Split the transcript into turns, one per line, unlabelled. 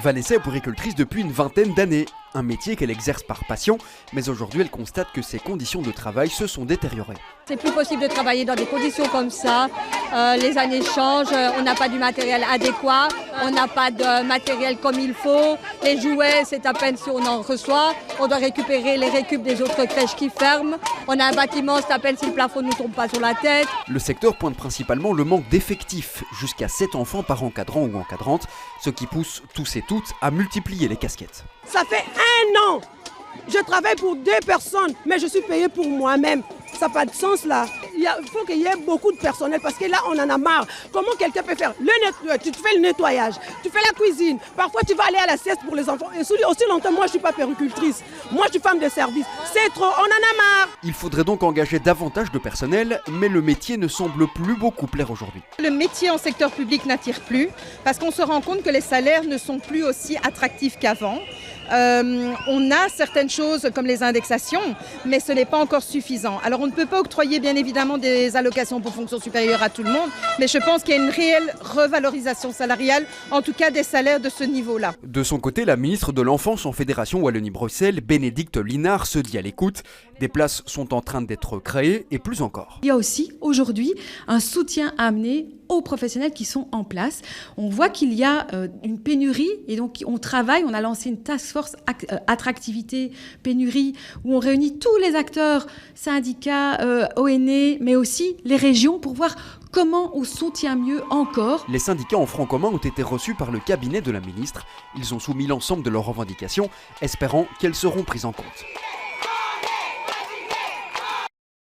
Vanessa est puéricultrice depuis une vingtaine d'années, un métier qu'elle exerce par passion, mais aujourd'hui elle constate que ses conditions de travail se sont détériorées.
C'est plus possible de travailler dans des conditions comme ça, les années changent, on n'a pas du matériel adéquat, on n'a pas de matériel comme il faut, les jouets c'est à peine si on en reçoit, on doit récupérer les récup des autres crèches qui ferment, on a un bâtiment, c'est à peine si le plafond ne nous tombe pas sur la tête.
Le secteur pointe principalement le manque d'effectifs, jusqu'à 7 enfants par encadrant ou encadrante, ce qui pousse tous et toutes à multiplier les casquettes.
Ça fait 1 an, je travaille pour 2 personnes, mais je suis payée pour moi-même. Ça n'a pas de sens là. Il faut qu'il y ait beaucoup de personnel parce que là on en a marre. Comment quelqu'un peut faire tu fais le nettoyage, tu fais la cuisine, parfois tu vas aller à la sieste pour les enfants. Et aussi longtemps, moi je ne suis pas puéricultrice, moi je suis femme de service. C'est trop, on en a marre.
Il faudrait donc engager davantage de personnel, mais le métier ne semble plus beaucoup plaire aujourd'hui.
Le métier en secteur public n'attire plus parce qu'on se rend compte que les salaires ne sont plus aussi attractifs qu'avant. On a certaines choses comme les indexations, mais ce n'est pas encore suffisant. Alors on ne peut pas octroyer bien évidemment des allocations pour fonction supérieure à tout le monde, mais je pense qu'il y a une réelle revalorisation salariale, en tout cas des salaires de ce niveau-là.
De son côté, la ministre de l'Enfance en Fédération Wallonie-Bruxelles, Bénédicte Linard, se dit à l'écoute. Des places sont en train d'être créées et plus encore.
Il y a aussi aujourd'hui un soutien à amener aux professionnels qui sont en place. On voit qu'il y a une pénurie et donc on travaille, on a lancé une task force attractivité, pénurie, où on réunit tous les acteurs, syndicats, ONE, mais aussi les régions pour voir comment on soutient mieux encore.
Les syndicats en franc commun ont été reçus par le cabinet de la ministre. Ils ont soumis l'ensemble de leurs revendications, espérant qu'elles seront prises en compte.